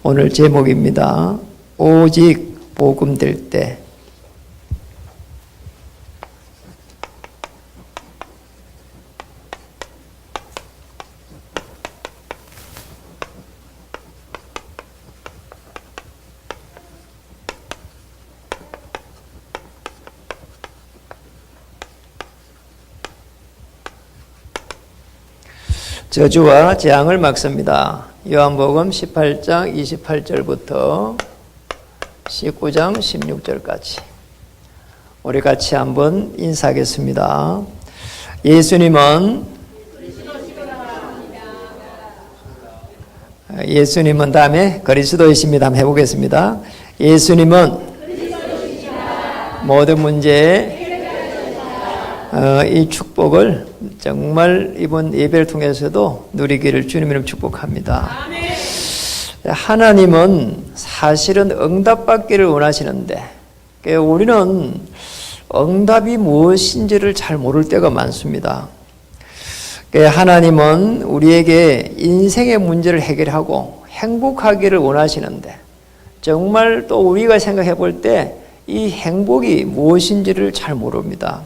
오늘 제목입니다. 오직 복음 될 때. 저주와 재앙을 막습니다. 요한복음 18장 28절부터 19장 16절까지 우리 같이 한번 인사하겠습니다. 예수님은 다음에 그리스도이십니다. 한번 해보겠습니다. 예수님은 모든 문제에 이 축복을 정말 이번 예배를 통해서도 누리기를 주님 이름 축복합니다. 하나님은 사실은 응답받기를 원하시는데 우리는 응답이 무엇인지를 잘 모를 때가 많습니다. 하나님은 우리에게 인생의 문제를 해결하고 행복하기를 원하시는데 정말 또 우리가 생각해 볼 때 이 행복이 무엇인지를 잘 모릅니다.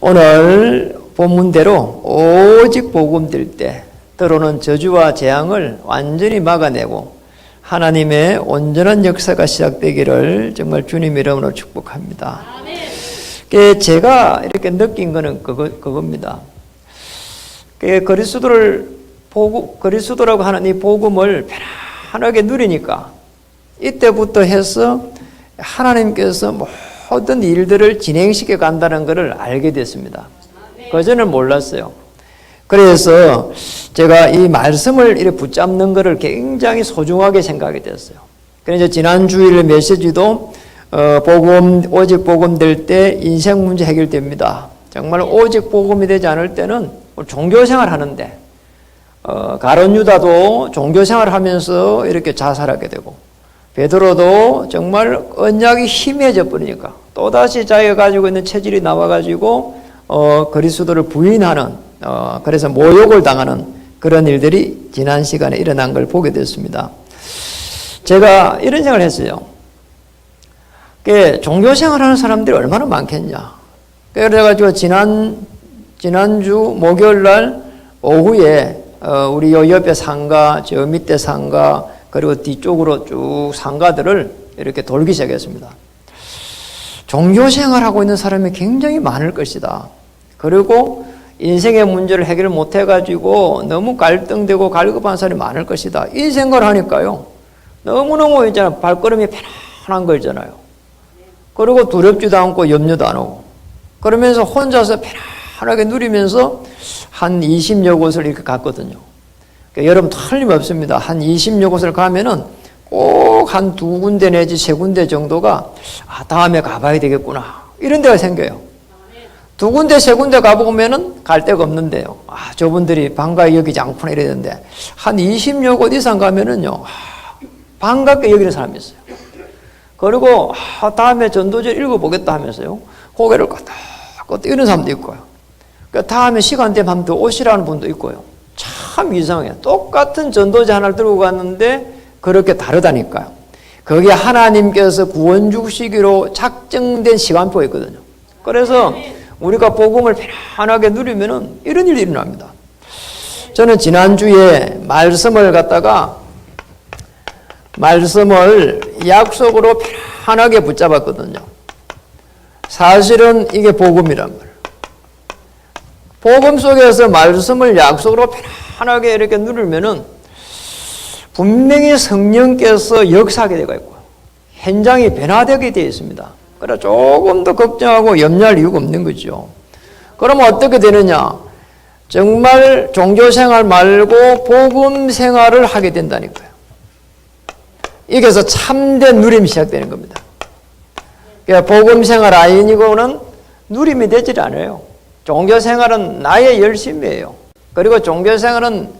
오늘 본문대로 오직 복음 될 때 때로는 저주와 재앙을 완전히 막아내고 하나님의 온전한 역사가 시작되기를 정말 주님 이름으로 축복합니다. 제가 이렇게 느낀 거는 그겁니다. 그리스도라고 하는 이 복음을 편안하게 누리니까 이때부터 해서 하나님께서 모든 일들을 진행시켜 간다는 것을 알게 됐습니다. 그전에는 몰랐어요. 그래서 제가 이 말씀을 이렇게 붙잡는 것을 굉장히 소중하게 생각하게 됐어요. 그래서 지난 주일 메시지도 오직 복음 될 때 인생 문제 해결됩니다. 정말 오직 복음이 되지 않을 때는 종교생활 하는데 가룟 유다도 종교생활 하면서 이렇게 자살하게 되고 베드로도 정말 언약이 희미해져 버리니까 또다시 자기가 가지고 있는 체질이 나와가지고 그리스도를 부인하는 그래서 모욕을 당하는 그런 일들이 지난 시간에 일어난 걸 보게 됐습니다. 제가 이런 생각을 했어요. 종교생활하는 사람들이 얼마나 많겠냐. 그래가지고 지난주 목요일 날 오후에 우리 요 옆에 상가, 저 밑에 상가, 그리고 뒤쪽으로 쭉 상가들을 이렇게 돌기 시작했습니다. 종교생활하고 있는 사람이 굉장히 많을 것이다. 그리고 인생의 문제를 해결 못해가지고 너무 갈등되고 갈급한 사람이 많을 것이다. 이 생각을 하니까요. 너무너무 있잖아요. 발걸음이 편안한 거 있잖아요. 그리고 두렵지도 않고 염려도 안 하고. 그러면서 혼자서 편안하게 누리면서 한 20여 곳을 이렇게 갔거든요. 여러분 틀림없습니다. 한 20여 곳을 가면은 꼭 한 두 군데 내지 세 군데 정도가 다음에 가봐야 되겠구나 이런 데가 생겨요. 두 군데 세 군데 가보면은 갈 데가 없는데요. 저분들이 반가이 여기지 않구나 이랬는데 한 20여 곳 이상 가면은요 반갑게 여기는 사람이 있어요. 그리고 다음에 전도절 읽어보겠다 하면서요 고개를 끄덕끄덕 이런 사람도 있고요. 다음에 시간 되면 한번 더 오시라는 분도 있고요. 참 이상해요. 똑같은 전도제 하나를 들고 갔는데 그렇게 다르다니까요. 거기에 하나님께서 구원 주시기로 작정된 시간표가 있거든요. 그래서 우리가 복음을 편안하게 누리면은 이런 일이 일어납니다. 저는 지난주에 말씀을 약속으로 편안하게 붙잡았거든요. 사실은 이게 복음이란 말이에요. 복음 속에서 말씀을 약속으로 편안하게 이렇게 누르면은 분명히 성령께서 역사하게 되어 있고 현장이 변화되게 되어 있습니다. 그래서 조금 더 걱정하고 염려할 이유가 없는 거죠. 그러면 어떻게 되느냐? 정말 종교생활 말고 복음 생활을 하게 된다니까요. 여기서 참된 누림이 시작되는 겁니다. 그러니까 복음 생활 아니고는 누림이 되질 않아요. 종교생활은 나의 열심이에요. 그리고 종교생활은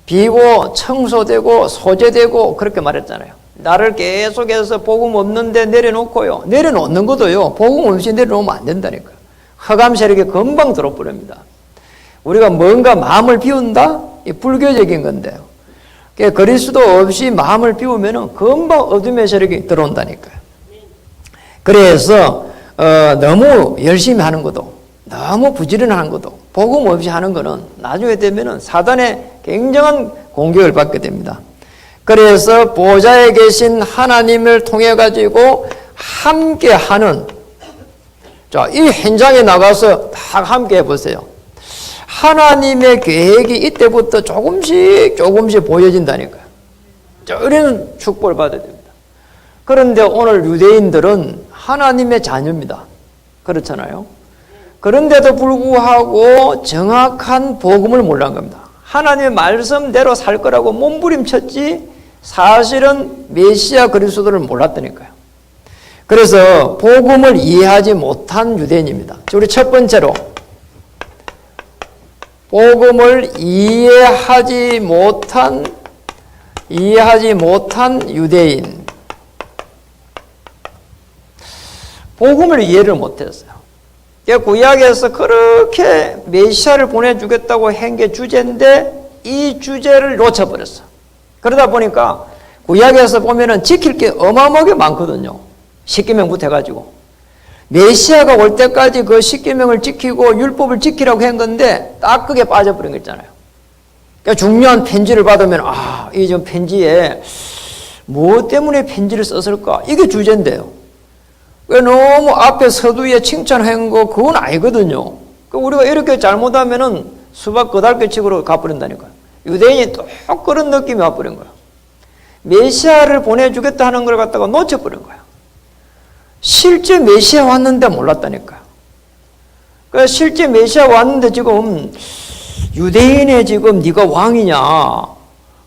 비고 청소되고 소재되고 그렇게 말했잖아요. 나를 계속해서 복음 없는데 내려놓고요. 내려놓는 것도요. 복음 없이 내려놓으면 안 된다니까요. 흑암 세력이 금방 들어버립니다. 우리가 뭔가 마음을 비운다? 이 불교적인 건데요. 그리스도 없이 마음을 비우면은 금방 어둠의 세력이 들어온다니까요. 그래서 너무 열심히 하는 것도, 너무 부지런하는 것도, 복음 없이 하는 것은 나중에 되면은 사단의 굉장한 공격을 받게 됩니다. 그래서 보좌에 계신 하나님을 통해 가지고 함께 하는, 자, 이 현장에 나가서 다 함께 해보세요. 하나님의 계획이 이때부터 조금씩 보여진다니까요. 이런 축복을 받아야 됩니다. 그런데 오늘 유대인들은 하나님의 자녀입니다. 그렇잖아요. 그런데도 불구하고 정확한 복음을 몰란 겁니다. 하나님의 말씀대로 살 거라고 몸부림쳤지 사실은 메시아 그리스도를 몰랐다니까요. 그래서 복음을 이해하지 못한 유대인입니다. 우리 첫 번째로 복음을 이해하지 못한 유대인. 복음을 이해를 못했어요. 구약에서 그렇게 메시아를 보내주겠다고 한 게 주제인데 이 주제를 놓쳐버렸어. 그러다 보니까 구약에서 보면은 지킬 게 어마어마하게 많거든요. 십계명부터 해가지고 메시아가 올 때까지 그 십계명을 지키고 율법을 지키라고 한 건데 딱 그게 빠져버린 거 있잖아요. 그러니까 중요한 편지를 받으면 이 좀 편지에 뭐 때문에 편지를 썼을까? 이게 주제인데요. 왜 너무 앞에 서두에 칭찬한 거 그건 아니거든요. 우리가 이렇게 잘못하면은 수박 거달깨치기로 가버린다니까요. 유대인이 또 그런 느낌이 와버린 거야. 메시아를 보내주겠다 하는 걸 갖다가 놓쳐버린 거야. 실제 메시아 왔는데 몰랐다니까요. 그러니까 실제 메시아 왔는데 지금 유대인의 지금 네가 왕이냐?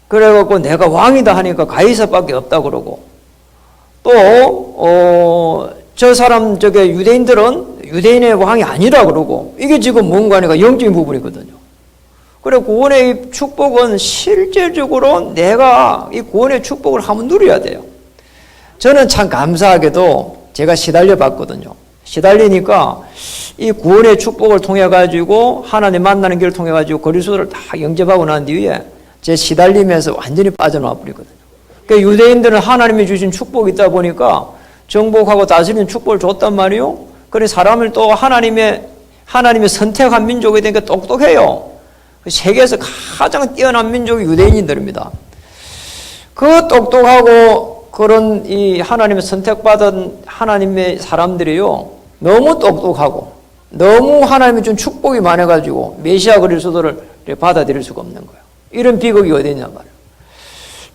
그래갖고 내가 왕이다 하니까 가이사밖에 없다 그러고 또 저 사람 유대인들은 유대인의 왕이 아니라 그러고 이게 지금 뭔가 하니까 영적인 부분이거든요. 그래 구원의 축복은 실제적으로 내가 이 구원의 축복을 한번 누려야 돼요. 저는 참 감사하게도 제가 시달려 봤거든요. 시달리니까 이 구원의 축복을 통해 가지고 하나님 만나는 길을 통해 가지고 그리스도를 다 영접하고 난 뒤에 제 시달림에서 완전히 빠져나와 버리거든요. 그러니까 유대인들은 하나님이 주신 축복이 있다 보니까 정복하고 다스리는 축복을 줬단 말이에요. 그래 사람을 또 하나님의 선택한 민족이 되니까 똑똑해요. 세계에서 가장 뛰어난 민족이 유대인들입니다. 그 똑똑하고 그런 이 하나님의 선택받은 하나님의 사람들이요 너무 똑똑하고 너무 하나님이 준 축복이 많아가지고 메시아 그리스도를 받아들일 수가 없는 거예요. 이런 비극이 어디 있냐 말이에요.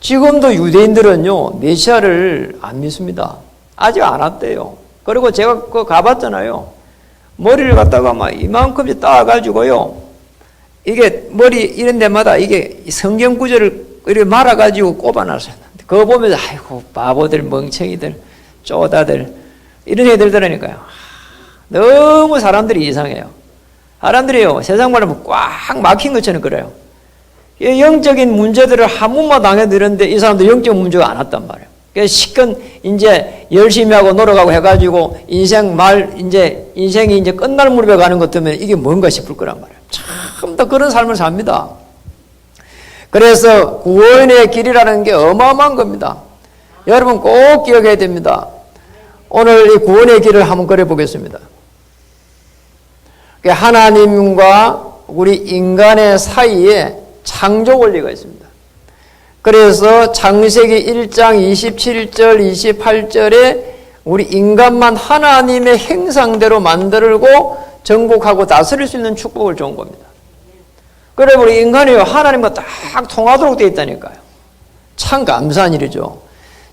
지금도 유대인들은요 메시아를 안 믿습니다. 아직 안 왔대요. 그리고 제가 그거 가봤잖아요. 머리를 갖다가 막 이만큼씩 따가지고요. 이게 머리 이런 데마다 이게 성경 구절을 이렇게 말아가지고 꼽아놨어요. 그거 보면서 아이고 바보들 멍청이들 쪼다들 이런 애들더라니까요. 너무 사람들이 이상해요. 사람들이요 세상 말로 꽉 막힌 것처럼 그래요. 영적인 문제들을 한 번만 당해들었는데 이 사람도 영적 문제가 안 왔단 말이에요. 그래서 시큰 이제 열심히 하고 노력하고 해가지고 인생이 이제 끝날 무렵에 가는 것 때문에 이게 뭔가 싶을 거란 말이에요. 참 더 그런 삶을 삽니다. 그래서 구원의 길이라는 게 어마어마한 겁니다. 여러분 꼭 기억해야 됩니다. 오늘 이 구원의 길을 한번 그려 보겠습니다. 하나님과 우리 인간의 사이에 창조 원리가 있습니다. 그래서 창세기 1장 27절 28절에 우리 인간만 하나님의 형상대로 만들고 정복하고 다스릴 수 있는 축복을 준 겁니다. 그래 우리 인간이요 하나님과 딱 통하도록 되어 있다니까요. 참 감사한 일이죠.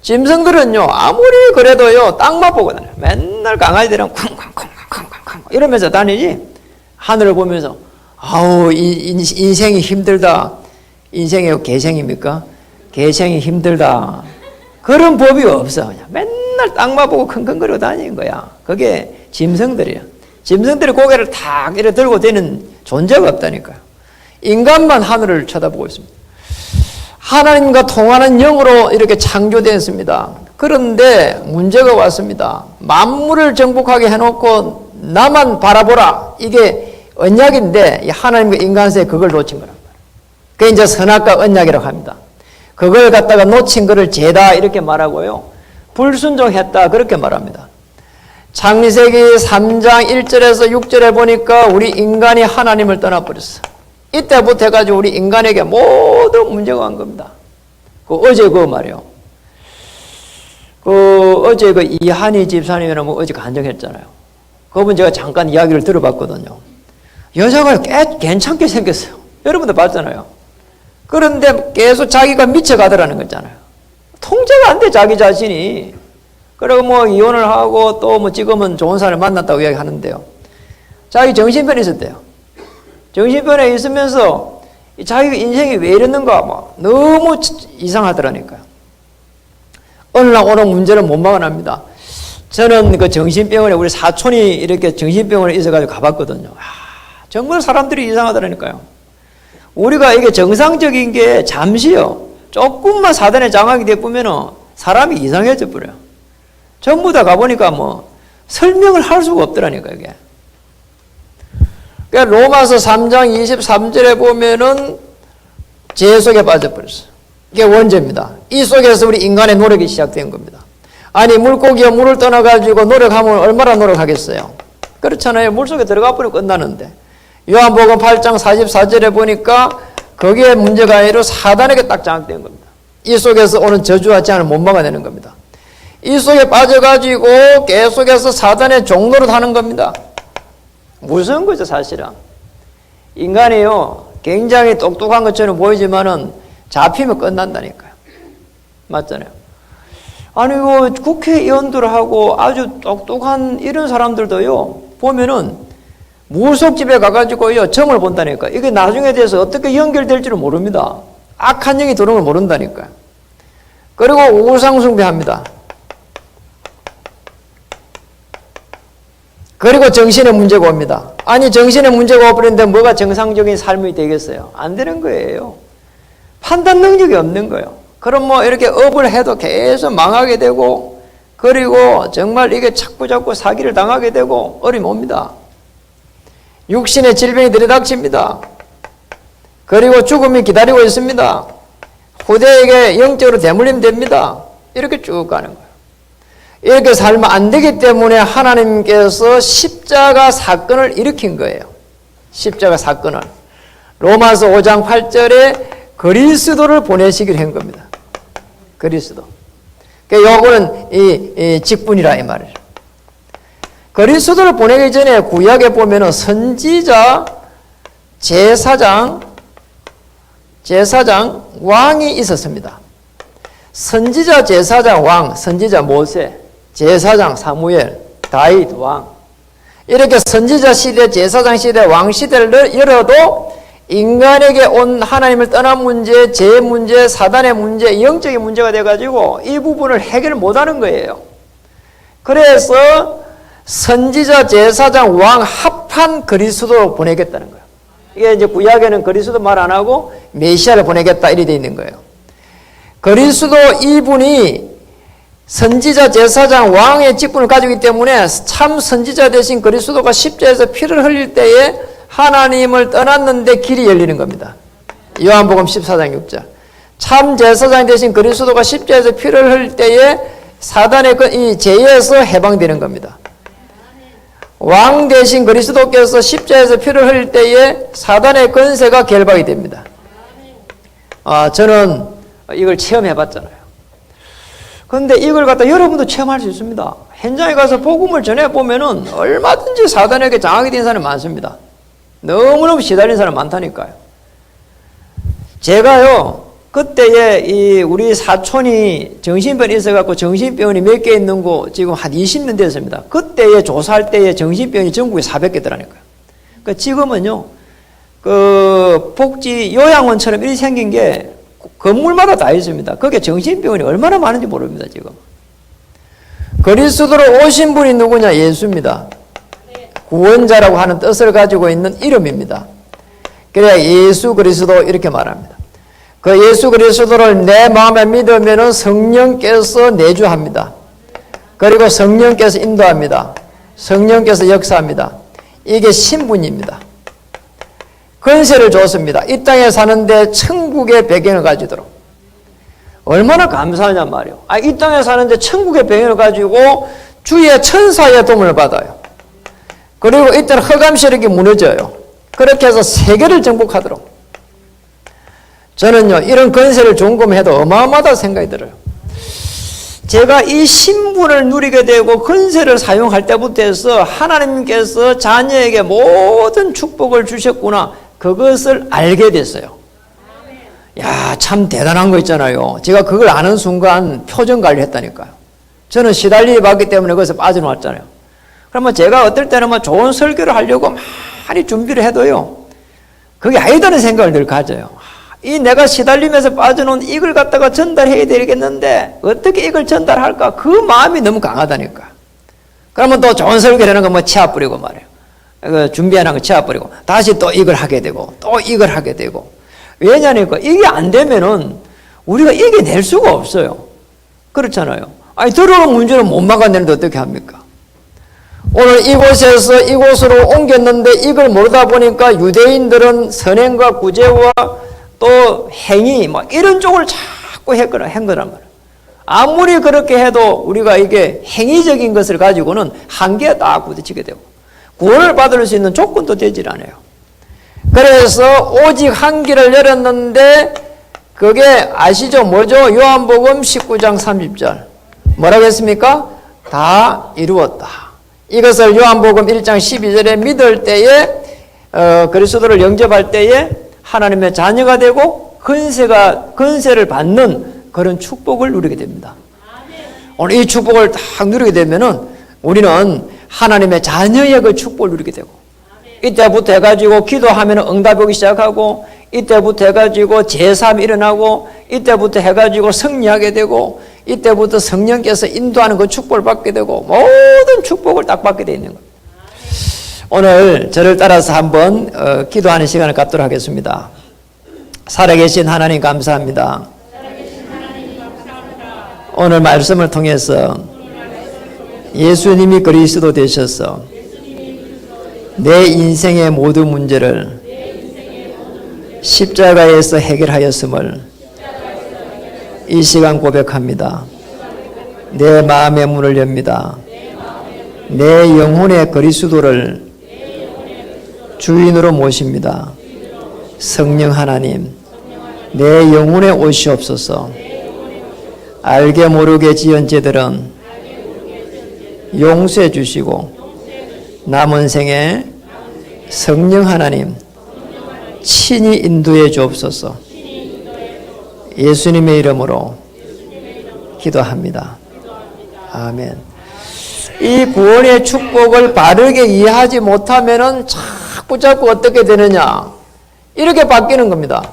짐승들은요 아무리 그래도요 땅만 보고 다녀요. 맨날 강아지들은 쿵쿵쿵쿵쿵쿵 이러면서 다니지 하늘을 보면서 아우 인생이 힘들다. 인생이 개생입니까? 개생이 힘들다. 그런 법이 없어. 그냥 맨날 땅만 보고 킁킁거리고 다니는 거야. 그게 짐승들이야. 짐승들이 고개를 탁 이렇게 들고 되는 존재가 없다니까요. 인간만 하늘을 쳐다보고 있습니다. 하나님과 통하는 영으로 이렇게 창조되었습니다. 그런데 문제가 왔습니다. 만물을 정복하게 해놓고 나만 바라보라. 이게 언약인데 하나님과 인간 사이에 그걸 놓친 거란 말이에요. 그게 이제 선악과 언약이라고 합니다. 그걸 갖다가 놓친 것을 죄다 이렇게 말하고요. 불순종했다 그렇게 말합니다. 창세기 3장 1절에서 6절에 보니까 우리 인간이 하나님을 떠나버렸어. 이때부터 해가지고 우리 인간에게 모든 문제가 온 겁니다. 어제 말이요. 어제 이한희 집사님이랑 어제 간증했잖아요. 그분 제가 잠깐 이야기를 들어봤거든요. 여자가 괜찮게 생겼어요. 여러분도 봤잖아요. 그런데 계속 자기가 미쳐가더라는 거잖아요. 통제가 안 돼, 자기 자신이. 그리고 뭐 이혼을 하고 또 뭐 지금은 좋은 사람을 만났다고 이야기하는데요. 자기 정신병이 있었대요. 정신병에 있으면서 자기가 인생이 왜 이랬는가 막 너무 이상하더라니까요. 어느 날 오는 문제를 못 막아납니다. 저는 그 정신병원에 우리 사촌이 이렇게 정신병원에 있어가지고 가봤거든요. 정말 사람들이 이상하더라니까요. 우리가 이게 정상적인 게 잠시요. 조금만 사단에 장악이 되면 사람이 이상해져 버려요. 전부 다 가보니까 뭐 설명을 할 수가 없더라니까 이게. 그러니까 로마서 3장 23절에 보면은 죄 속에 빠져버렸어요. 이게 원죄입니다. 이 속에서 우리 인간의 노력이 시작된 겁니다. 아니 물고기가 물을 떠나가지고 노력하면 얼마나 노력하겠어요. 그렇잖아요. 물속에 들어가 버리면 끝나는데. 요한복음 8장 44절에 보니까 거기에 문제가 아니라 사단에게 딱 장악된 겁니다. 이 속에서 오는 저주와 재앙을 못 막아내는 겁니다. 이 속에 빠져가지고 계속해서 사단의 종노릇 하는 겁니다. 무서운 거죠 사실은. 인간이요 굉장히 똑똑한 것처럼 보이지만은 잡히면 끝난다니까요. 맞잖아요. 아니 국회의원들하고 아주 똑똑한 이런 사람들도요 보면은 무속집에 가가지고요 점을 본다니까. 이게 나중에 돼서 어떻게 연결될지를 모릅니다. 악한 영이 들어오는 걸 모른다니까요. 그리고 우상숭배합니다. 그리고 정신의 문제가 옵니다. 아니 정신의 문제가 오버렸는데 뭐가 정상적인 삶이 되겠어요? 안 되는 거예요. 판단 능력이 없는 거예요. 그럼 뭐 이렇게 업을 해도 계속 망하게 되고 그리고 정말 이게 자꾸 사기를 당하게 되고 어려움이 옵니다. 육신의 질병이 들이닥칩니다. 그리고 죽음이 기다리고 있습니다. 후대에게 영적으로 대물림 됩니다. 이렇게 쭉 가는 거예요. 이렇게 살면 안 되기 때문에 하나님께서 십자가 사건을 일으킨 거예요. 십자가 사건을. 로마서 5장 8절에 그리스도를 보내시기로 한 겁니다. 그리스도. 그러니까 요거는 이 직분이라 이 말이에요. 그리스도를 보내기 전에 구약에 보면은 선지자, 제사장, 왕이 있었습니다. 선지자, 제사장, 왕, 선지자 모세, 제사장 사무엘, 다윗 왕. 이렇게 선지자 시대, 제사장 시대, 왕 시대를 열어도 인간에게 온 하나님을 떠난 문제, 죄 문제, 사단의 문제, 영적인 문제가 돼가지고 이 부분을 해결 못하는 거예요. 그래서 선지자, 제사장, 왕 합한 그리스도로 보내겠다는 거예요. 이게 이제 구약에는 그리스도 말 안 하고 메시아를 보내겠다 이렇게 돼 있는 거예요. 그리스도 이분이 선지자, 제사장, 왕의 직분을 가지기 때문에 참 선지자 대신 그리스도가 십자에서 피를 흘릴 때에 하나님을 떠났는데 길이 열리는 겁니다. 요한복음 14장 6절. 참 제사장 대신 그리스도가 십자에서 피를 흘릴 때에 사단의 이 죄에서 해방되는 겁니다. 왕 대신 그리스도께서 십자에서 피를 흘릴 때에 사단의 권세가 결박이 됩니다. 저는 이걸 체험해 봤잖아요. 그런데 이걸 갖다 여러분도 체험할 수 있습니다. 현장에 가서 복음을 전해보면은 얼마든지 사단에게 장악이 된 사람이 많습니다. 너무너무 시달린 사람 많다니까요. 제가요, 그때에 우리 사촌이 정신병이 있어갖고 정신병원이 몇 개 있는 거 지금 한 20년 됐습니다. 그때에 조사할 때에 정신병원이 전국에 400개더라니까요. 그러니까 지금은요, 복지 요양원처럼 이렇게 생긴 게 건물마다 다 있습니다. 그게 정신병원이 얼마나 많은지 모릅니다, 지금. 그리스도로 오신 분이 누구냐? 예수입니다. 구원자라고 하는 뜻을 가지고 있는 이름입니다. 그래야 예수 그리스도 이렇게 말합니다. 그 예수 그리스도를 내 마음에 믿으면 성령께서 내주합니다. 그리고 성령께서 인도합니다. 성령께서 역사합니다. 이게 신분입니다. 권세를 줬습니다. 이 땅에 사는데 천국의 배경을 가지도록. 얼마나 감사하냔 말이에요. 이 땅에 사는데 천국의 병을 가지고 주의 천사의 도움을 받아요. 그리고 이때는 흑암 세력이 무너져요. 그렇게 해서 세계를 정복하도록. 저는요, 이런 건세를 종금해도 어마어마하다 생각이 들어요. 제가 이 신분을 누리게 되고 건세를 사용할 때부터 해서 하나님께서 자녀에게 모든 축복을 주셨구나, 그것을 알게 됐어요. 야, 참 대단한 거 있잖아요. 제가 그걸 아는 순간 표정 관리했다니까요. 저는 시달림이 받기 때문에 거기서 빠져나왔잖아요. 그러면 제가 어떨 때는 뭐 좋은 설교를 하려고 많이 준비를 해도요, 그게 아니다는 생각을 늘 가져요. 이 내가 시달림에서 빠져나온 이걸 갖다가 전달해야 되겠는데 어떻게 이걸 전달할까? 그 마음이 너무 강하다니까. 그러면 또 좋은 설교를 하는 거 뭐 치아 뿌리고 말이에요. 준비하는 거 치아 뿌리고 다시 또 이걸 하게 되고 또 이걸 하게 되고. 왜냐니까 이게 안 되면은 우리가 이겨낼 수가 없어요. 그렇잖아요. 들어오는 문제는 못 막아내는데 어떻게 합니까? 오늘 이곳에서 이곳으로 옮겼는데 이걸 모르다 보니까 유대인들은 선행과 구제와 또 행위 이런 쪽을 자꾸 한 거란 말이에요. 아무리 그렇게 해도 우리가 이게 행위적인 것을 가지고는 한계에 딱 부딪히게 되고 구원을 받을 수 있는 조건도 되질 않아요. 그래서 오직 한 길을 열었는데 그게 아시죠? 뭐죠? 요한복음 19장 30절 뭐라고 했습니까? 다 이루었다. 이것을 요한복음 1장 12절에 믿을 때에 그리스도를 영접할 때에 하나님의 자녀가 되고 건세를 받는 그런 축복을 누리게 됩니다. 오늘 이 축복을 딱 누리게 되면은 우리는 하나님의 자녀의 그 축복을 누리게 되고 이때부터 해가지고 기도하면 응답이 오기 시작하고 이때부터 해가지고 제3이 일어나고 이때부터 해가지고 승리하게 되고 이때부터 성령께서 인도하는 그 축복을 받게 되고 모든 축복을 딱 받게 되어 있는 겁니다. 오늘 저를 따라서 한번 기도하는 시간을 갖도록 하겠습니다. 살아계신 하나님 감사합니다. 오늘 말씀을 통해서 예수님이 그리스도 되셔서 내 인생의 모든 문제를 십자가에서 해결하였음을 이 시간 고백합니다. 내 마음의 문을 엽니다. 내 영혼의 그리스도를 주인으로 모십니다. 성령 하나님, 내 영혼에 오시옵소서. 알게 모르게 지은 죄들은 용서해 주시고 남은 생에 성령 하나님 친히 인도해 주옵소서. 예수님의 이름으로 기도합니다. 아멘. 이 구원의 축복을 바르게 이해하지 못하면은 자꾸 어떻게 되느냐? 이렇게 바뀌는 겁니다.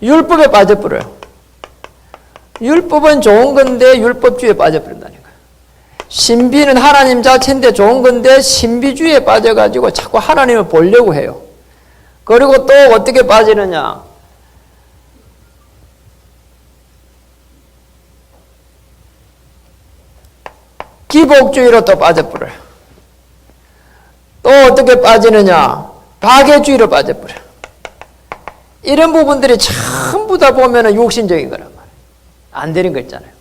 율법에 빠져버려요. 율법은 좋은 건데 율법주의에 빠져버린다니까요. 신비는 하나님 자체인데 좋은 건데 신비주의에 빠져가지고 자꾸 하나님을 보려고 해요. 그리고 또 어떻게 빠지느냐? 기복주의로 또 빠져버려요. 또 어떻게 빠지느냐? 박애주의로 빠져버려요. 이런 부분들이 전부 다 보면 욕심적인 거란 말이에요. 안 되는 거 있잖아요.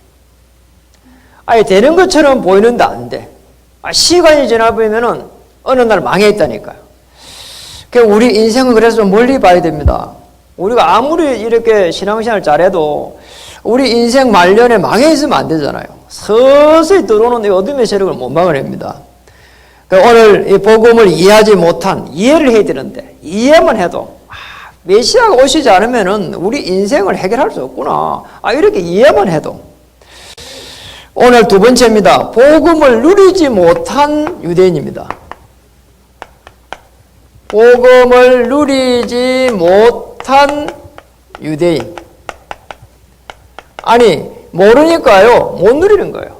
되는 것처럼 보이는데 안 돼. 시간이 지나보면 어느 날 망해있다니까요. 우리 인생은 그래서 좀 멀리 봐야 됩니다. 우리가 아무리 이렇게 신앙생활 잘해도 우리 인생 말년에 망해있으면 안 되잖아요. 서서히 들어오는 이 어둠의 세력을 못 막아냅니다. 오늘 이 복음을 이해하지 못한, 이해를 해야 되는데 이해만 해도 메시아가 오시지 않으면 우리 인생을 해결할 수 없구나. 이렇게 이해만 해도. 오늘 두 번째입니다. 복음을 누리지 못한 유대인입니다. 복음을 누리지 못한 유대인. 모르니까요, 못 누리는 거예요.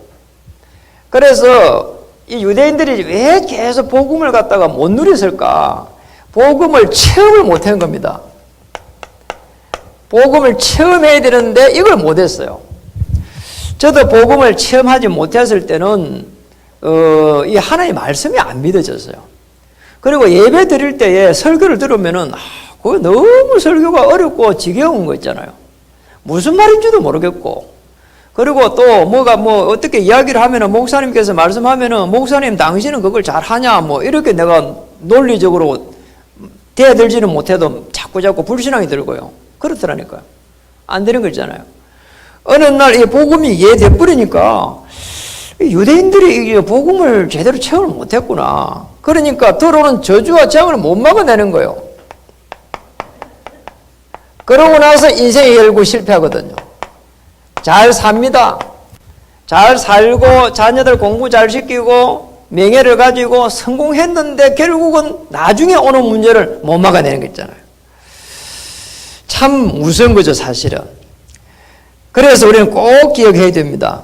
그래서 이 유대인들이 왜 계속 복음을 갖다가 못 누렸을까? 복음을 체험을 못한 겁니다. 복음을 체험해야 되는데 이걸 못했어요. 저도 복음을 체험하지 못했을 때는 이 하나님의 말씀이 안 믿어졌어요. 그리고 예배 드릴 때에 설교를 들으면은 그거 너무 설교가 어렵고 지겨운 거 있잖아요. 무슨 말인지도 모르겠고, 그리고 또 뭐가 어떻게 이야기를 하면은 목사님께서 말씀하면은 목사님 당신은 그걸 잘하냐 이렇게 내가 논리적으로 대들지는 못해도 자꾸 불신앙이 들고요. 그렇더라니까요. 안 되는 거 있잖아요. 어느 날 이 복음이 이해돼 버리니까 유대인들이 이 복음을 제대로 체험을 못했구나. 그러니까 들어오는 저주와 재앙을 못 막아내는 거예요. 그러고 나서 인생의 결국 실패하거든요. 잘 삽니다. 잘 살고 자녀들 공부 잘 시키고 명예를 가지고 성공했는데 결국은 나중에 오는 문제를 못 막아내는 거 있잖아요. 참 무서운 거죠, 사실은. 그래서 우리는 꼭 기억해야 됩니다.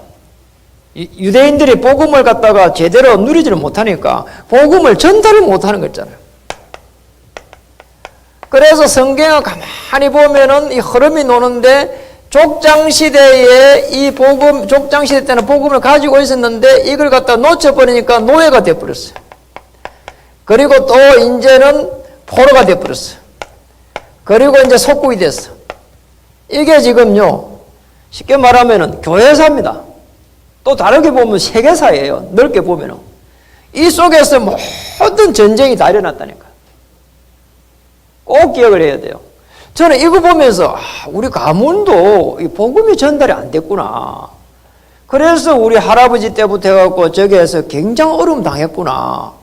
유대인들이 복음을 갖다가 제대로 누리지를 못하니까 복음을 전달을 못하는 거 있잖아요. 그래서 성경을 가만히 보면은 이 흐름이 노는데 족장시대에 족장시대 때는 복음을 가지고 있었는데 이걸 갖다 놓쳐버리니까 노예가 되어버렸어요. 그리고 또 이제는 포로가 되어버렸어요. 그리고 이제 속국이 됐어. 이게 지금요, 쉽게 말하면은 교회사입니다. 또 다르게 보면 세계사예요. 넓게 보면은. 이 속에서 모든 전쟁이 다 일어났다니까. 꼭 기억을 해야 돼요. 저는 이거 보면서 우리 가문도 이 복음이 전달이 안 됐구나. 그래서 우리 할아버지 때부터 해갖고 저기에서 굉장히 어려움 당했구나.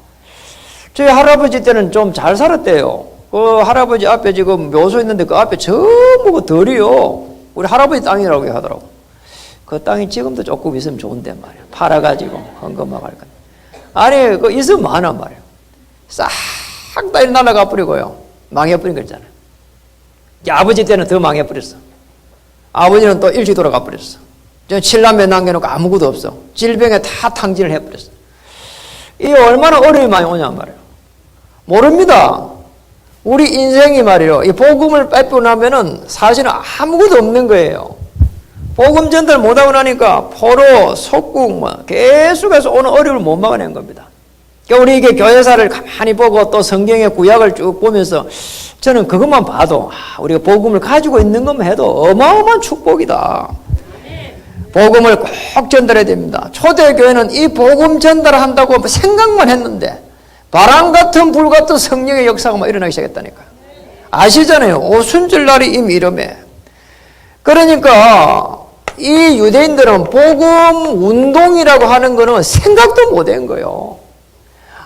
저희 할아버지 때는 좀 잘 살았대요. 그 할아버지 앞에 지금 묘소 있는데 그 앞에 전부 그 덜이요. 우리 할아버지 땅이라고 하더라고. 그 땅이 지금도 조금 있으면 좋은데 말이야. 팔아가지고 헌금하고 할 건데. 아니 그 있으면 많아 말이야. 싹 다 날아가 버리고요. 망해버린 거 있잖아요. 아버지 때는 더 망해버렸어. 아버지는 또 일찍 돌아가 버렸어. 저는 7남매 남겨놓고 아무것도 없어. 질병에 다 탕진을 해버렸어. 이게 얼마나 어려움이 많이 오냐 말이에요. 모릅니다. 우리 인생이 말이에요. 이 복음을 뺏고 나면은 사실은 아무것도 없는 거예요. 복음 전달 못하고 나니까 포로, 속국 계속해서 오는 어려움을 못 막아낸 겁니다. 그러니까 우리 이게 교회사를 가만히 보고 또 성경의 구약을 쭉 보면서 저는 그것만 봐도 우리가 복음을 가지고 있는 것만 해도 어마어마한 축복이다. 복음을 꼭 전달해야 됩니다. 초대교회는 이 복음 전달을 한다고 생각만 했는데 바람 같은 불 같은 성령의 역사가 막 일어나기 시작했다니까요. 아시잖아요. 오순절날이 이미 이름에. 그러니까 이 유대인들은 복음 운동이라고 하는 거는 생각도 못한 거예요.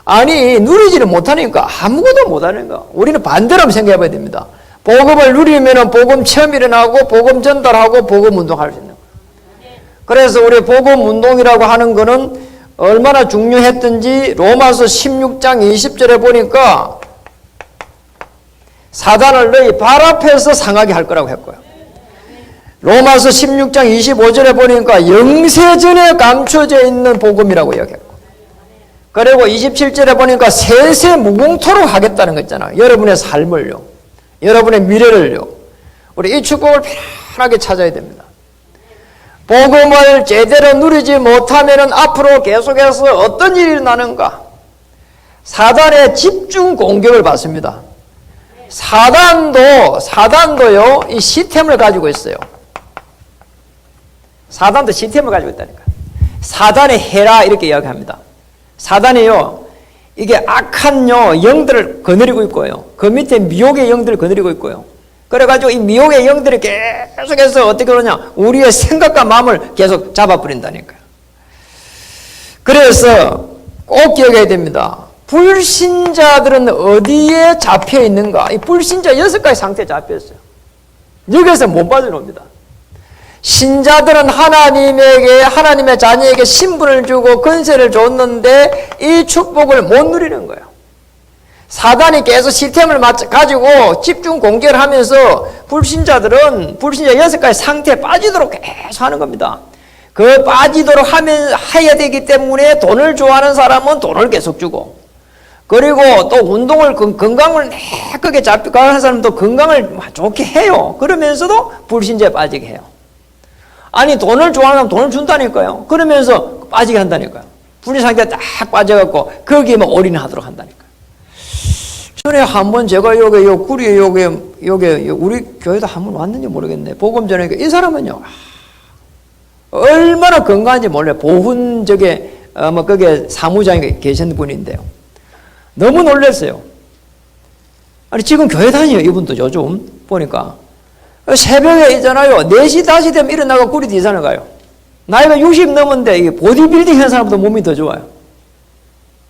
아니 누리지를 못하니까 아무것도 못하는 거. 우리는 반대로 한번 생각해 봐야 됩니다. 복음을 누리면 복음 체험이 일어나고 복음 전달하고 복음 운동할 수 있는 거예요. 그래서 우리 복음 운동이라고 하는 거는 얼마나 중요했던지 로마서 16장 20절에 보니까 사단을 너희 발 앞에서 상하게 할 거라고 했고요. 로마서 16장 25절에 보니까 영세전에 감춰져 있는 복음이라고 이야기했고, 그리고 27절에 보니까 세세 무궁토록 하겠다는 거 있잖아요. 여러분의 삶을요, 여러분의 미래를요, 우리 이 축복을 편하게 찾아야 됩니다. 복음을 제대로 누리지 못하면 앞으로 계속해서 어떤 일이 일어나는가? 사단의 집중 공격을 받습니다. 사단도요, 이 시스템을 가지고 있어요. 사단도 시스템을 가지고 있다니까요. 사단의 해라 이렇게 이야기합니다. 사단이요, 이게 악한 영들을 거느리고 있고요. 그 밑에 미혹의 영들을 거느리고 있고요. 그래가지고 이 미혹의 영들이 계속해서 어떻게 그러냐, 우리의 생각과 마음을 계속 잡아버린다니까요. 그래서 꼭 기억해야 됩니다. 불신자들은 어디에 잡혀 있는가? 이 불신자 6가지 상태에 잡혀 있어요. 여기서 못 빠져나옵니다. 신자들은 하나님의 자녀에게 신분을 주고 권세를 줬는데 이 축복을 못 누리는 거예요. 사단이 계속 시스템을 가지고 집중 공격을 하면서 불신자 6가지 상태에 빠지도록 계속 하는 겁니다. 그 빠지도록 해야 되기 때문에 돈을 좋아하는 사람은 돈을 계속 주고, 그리고 또 운동을, 건강을 크게 잡고 가는 사람도 건강을 좋게 해요. 그러면서도 불신자에 빠지게 해요. 아니, 돈을 좋아하는 사람 돈을 준다니까요. 그러면서 빠지게 한다니까요. 불신 상태에 딱 빠져갖고 거기에 막 올인하도록 한다니까요. 전에 한번 제가 요게 구리에 요게 우리 교회도 한번 왔는지 모르겠네. 복음 전하니까 이 사람은요 얼마나 건강한지 몰라요. 보훈 거기에 사무장이 계신 분인데요. 너무 놀랐어요. 아니 지금 교회 다녀요. 이분도 요즘 보니까 새벽에 있잖아요. 4시 5시 되면 일어나가 구리도 이산을 가요. 나이가 60 넘었는데 이게 보디빌딩 하는 사람보다 몸이 더 좋아요.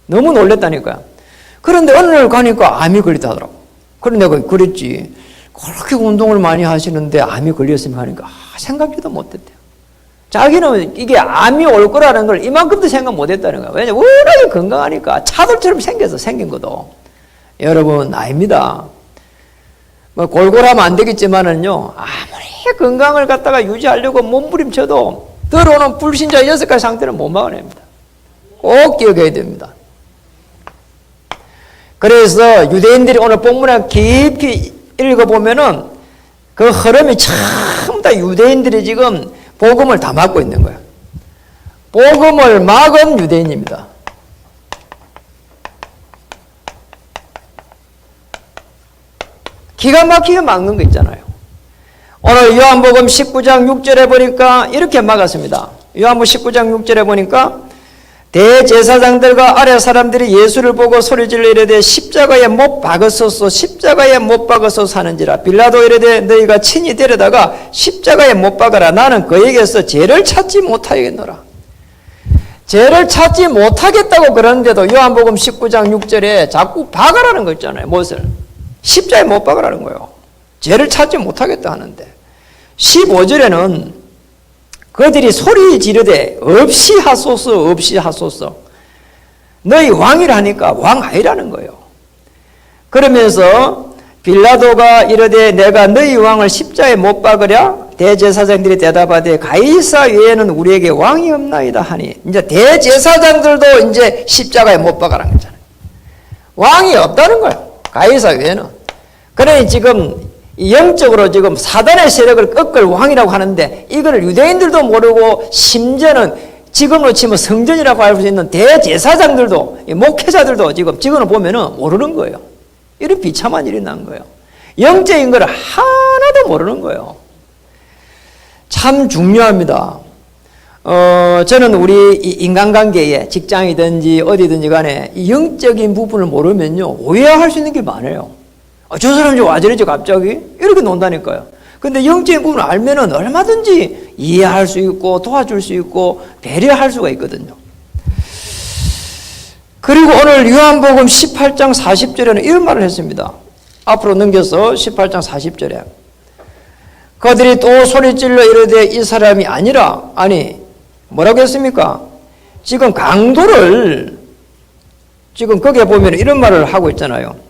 너무 놀랬다니까요. 그런데 어느 날 가니까 암이 걸렸다더라고. 그런데 내가 그랬지. 그렇게 운동을 많이 하시는데 암이 걸렸으면 하니까 생각지도 못했대요. 자기는 이게 암이 올 거라는 걸 이만큼도 생각 못했다는 거야. 왜냐면 워낙에 건강하니까 차돌처럼 생긴 것도. 여러분 아닙니다. 뭐 골골하면 안 되겠지만은요. 아무리 건강을 갖다가 유지하려고 몸부림쳐도 들어오는 불신자 6가지 상태는 못 막아냅니다. 꼭 기억해야 됩니다. 그래서 유대인들이 오늘 본문에 깊이 읽어보면은 그 흐름이 전부 다 유대인들이 지금 복음을 다 막고 있는 거예요. 복음을 막은 유대인입니다. 기가 막히게 막는 거 있잖아요. 오늘 요한복음 19장 6절에 보니까 이렇게 막았습니다. 요한복음 19장 6절에 보니까 대제사장들과 아래 사람들이 예수를 보고 소리질러 이르되 십자가에 못 박으소서 십자가에 못 박으소서 하는지라. 빌라도 이르되 너희가 친히 데려다가 십자가에 못 박아라. 나는 그에게서 죄를 찾지 못하겠노라. 죄를 찾지 못하겠다고 그러는데도 요한복음 19장 6절에 자꾸 박아라는 거 있잖아요. 무엇을? 십자가에 못 박으라는 거예요. 죄를 찾지 못하겠다 하는데 15절에는 그들이 소리 지르되 없이 하소서 없이 하소서. 너희 왕이라니까 왕 아니라는 거예요. 그러면서 빌라도가 이르되 내가 너희 왕을 십자가에 못 박으랴. 대제사장들이 대답하되 가이사 외에는 우리에게 왕이 없나이다 하니 이제 대제사장들도 이제 십자가에 못 박으라는 거잖아요. 왕이 없다는 거예요. 가이사 외에는. 그러니 지금 영적으로 지금 사단의 세력을 꺾을 왕이라고 하는데 이거를 유대인들도 모르고 심지어는 지금으로 치면 성전이라고 할 수 있는 대제사장들도 목회자들도 지금은 보면은 모르는 거예요. 이런 비참한 일이 난 거예요. 영적인 걸 하나도 모르는 거예요. 참 중요합니다. 저는 우리 인간관계에 직장이든지 어디든지 간에 영적인 부분을 모르면요 오해할 수 있는 게 많아요. 저 사람이 와 저러지 갑자기? 이렇게 논다니까요. 근데 영적인 부분을 알면은 얼마든지 이해할 수 있고 도와줄 수 있고 배려할 수가 있거든요. 그리고 오늘 요한복음 18장 40절에는 이런 말을 했습니다. 앞으로 넘겨서 18장 40절에 그들이 또 소리질러 이르되 이 사람이 아니라 아니 뭐라고 했습니까? 지금 강도를 지금 거기에 보면 이런 말을 하고 있잖아요.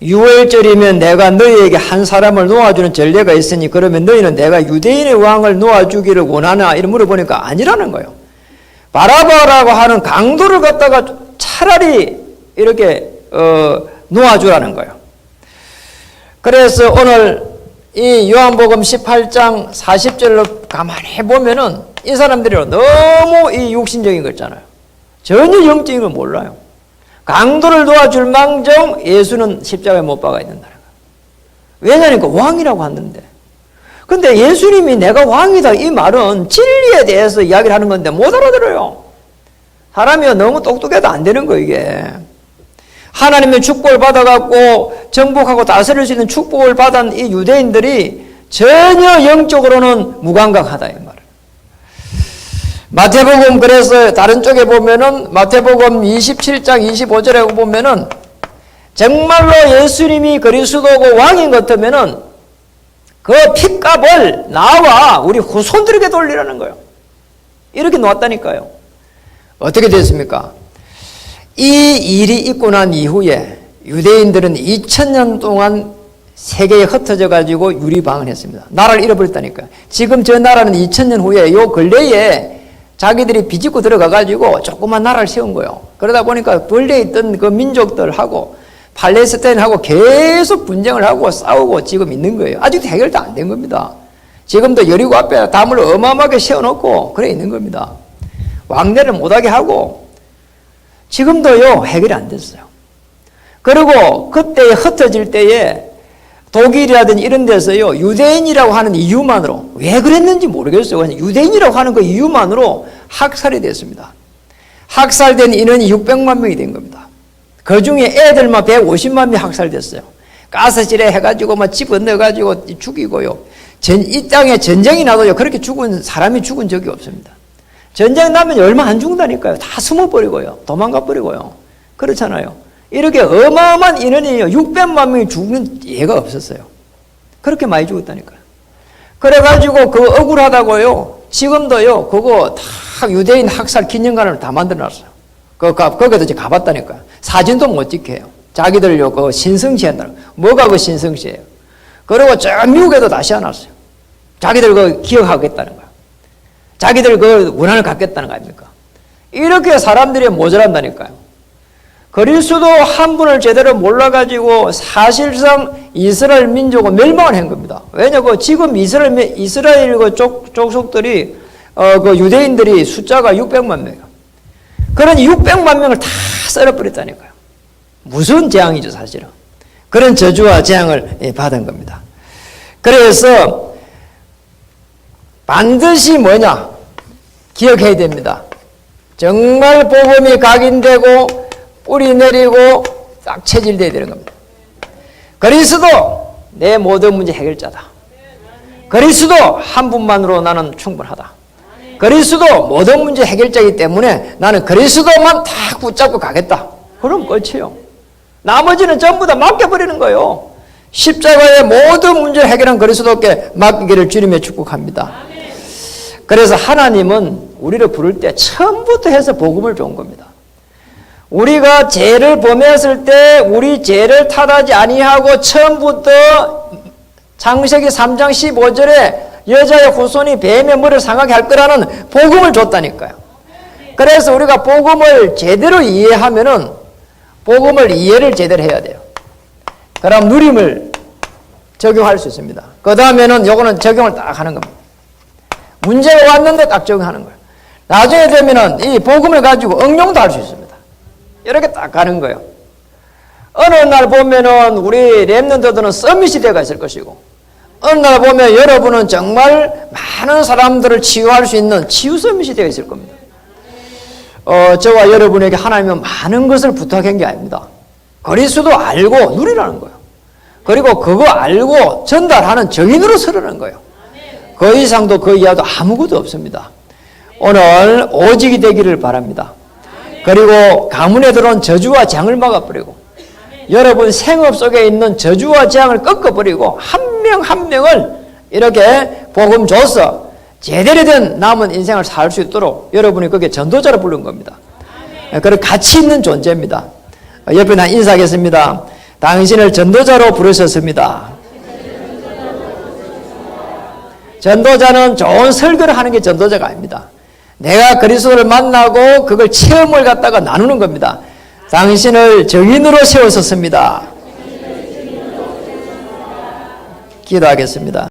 6월절이면 내가 너희에게 한 사람을 놓아주는 전례가 있으니 그러면 너희는 내가 유대인의 왕을 놓아주기를 원하나? 이런 물어보니까 아니라는 거예요. 바라바라고 하는 강도를 갖다가 차라리 이렇게 놓아주라는 거예요. 그래서 오늘 이 요한복음 18장 40절로 가만히 보면은 이 사람들이 너무 이 육신적인 거 있잖아요. 전혀 영적인 걸 몰라요. 강도를 도와줄 망정 예수는 십자가에 못 박아 있는다는 거예요. 왜냐니까 왕이라고 하는데. 근데 예수님이 내가 왕이다 이 말은 진리에 대해서 이야기를 하는 건데 못 알아들어요. 사람이 너무 똑똑해도 안 되는 거예요 이게. 하나님의 축복을 받아갖고 정복하고 다스릴 수 있는 축복을 받은 이 유대인들이 전혀 영적으로는 무감각하다 이 말을. 마태복음 그래서 다른 쪽에 보면은 마태복음 27장 25절에 보면은 정말로 예수님이 그리스도고 왕인 것 같으면은 그 핏값을 나와 우리 후손들에게 돌리라는 거예요. 이렇게 놓았다니까요. 어떻게 됐습니까? 이 일이 있고 난 이후에 유대인들은 2000년 동안 세계에 흩어져 가지고 유리방언했습니다. 나라를 잃어버렸다니까요. 지금 저 나라는 2000년 후에 요 근래에 자기들이 비집고 들어가가지고 조그만 나라를 세운 거예요. 그러다 보니까 원래 있던 그 민족들하고 팔레스타인하고 계속 분쟁을 하고 싸우고 지금 있는 거예요. 아직도 해결도 안 된 겁니다. 지금도 여리고 앞에 담을 어마어마하게 세워놓고 그래 있는 겁니다. 왕래를 못하게 하고 지금도요 해결이 안 됐어요. 그리고 그때 흩어질 때에 독일이라든지 이런 데서요, 유대인이라고 하는 이유만으로, 왜 그랬는지 모르겠어요. 그냥 유대인이라고 하는 그 이유만으로 학살이 됐습니다. 학살된 인원이 600만 명이 된 겁니다. 그 중에 애들만 150만 명이 학살됐어요. 가스실에 해가지고 막 집어넣어가지고 죽이고요. 이 땅에 전쟁이 나도요, 그렇게 사람이 죽은 적이 없습니다. 전쟁 나면 얼마 안 죽는다니까요. 다 숨어버리고요. 도망가버리고요. 그렇잖아요. 이렇게 어마어마한 인원이요, 600만 명이 죽는 예가 없었어요. 그렇게 많이 죽었다니까요. 그래가지고 그 억울하다고요, 지금도요, 그거 다 유대인 학살 기념관을 다 만들어놨어요. 거기도 이제 가봤다니까요. 사진도 못 찍혀요. 자기들요, 그 신성시 한다는 거예요. 뭐가 그 신성시예요? 그리고 저 미국에도 다시 해놨어요. 자기들 그 기억하겠다는 거예요. 자기들 그 문화를 갖겠다는 거 아닙니까? 이렇게 사람들이 모자란다니까요. 그리스도 한 분을 제대로 몰라가지고 사실상 이스라엘 민족은 멸망을 한 겁니다. 왜냐고 지금 이스라엘 그 족속들이 그 유대인들이 숫자가 600만 명이에요. 그런 600만 명을 다 썰어버렸다니까요. 무슨 재앙이죠, 사실은. 그런 저주와 재앙을 받은 겁니다. 그래서 반드시 뭐냐? 기억해야 됩니다. 정말 복음이 각인되고 뿌리 내리고 딱 체질돼야 되는 겁니다. 그리스도 내 모든 문제 해결자다. 그리스도 한 분만으로 나는 충분하다. 그리스도 모든 문제 해결자이기 때문에 나는 그리스도만 다 붙잡고 가겠다. 그럼 끝이에요. 나머지는 전부 다 맡겨버리는 거예요. 십자가의 모든 문제를 해결한 그리스도께 맡기기를 주님의 축복합니다. 그래서 하나님은 우리를 부를 때 처음부터 해서 복음을 준 겁니다. 우리가 죄를 범했을 때 우리 죄를 탓하지 아니하고 처음부터 창세기 3장 15절에 여자의 후손이 뱀의 머리를 상하게 할 거라는 복음을 줬다니까요. 그래서 우리가 복음을 제대로 이해하면은 복음을 이해를 제대로 해야 돼요. 그럼 누림을 적용할 수 있습니다. 그 다음에는 요거는 적용을 딱 하는 겁니다. 문제가 왔는데 딱 적용하는 거예요. 나중에 되면은 이 복음을 가지고 응용도 할 수 있습니다. 이렇게 딱 가는 거예요. 어느 날 보면은 우리 렘넌트들은 서밋 시대가 있을 것이고, 어느 날 보면 여러분은 정말 많은 사람들을 치유할 수 있는 치유 서밋 시대가 있을 겁니다. 저와 여러분에게 하나님은 많은 것을 부탁한 게 아닙니다. 그리스도 알고 누리라는 거예요. 그리고 그거 알고 전달하는 증인으로 서라는 거예요. 그 이상도 그 이하도 아무것도 없습니다. 오늘 오직이 되기를 바랍니다. 그리고 가문에 들어온 저주와 재앙을 막아버리고, 여러분 생업 속에 있는 저주와 재앙을 꺾어버리고 한 명 한 명을 이렇게 복음 줘서 제대로 된 남은 인생을 살 수 있도록 여러분이 그게 전도자로 부른 겁니다. 그런 가치 있는 존재입니다. 옆에 나 인사하겠습니다. 당신을 전도자로 부르셨습니다. 전도자는 좋은 설교를 하는 게 전도자가 아닙니다. 내가 그리스도를 만나고 그걸 체험을 갖다가 나누는 겁니다. 당신을 증인으로 세우셨습니다. 기도하겠습니다.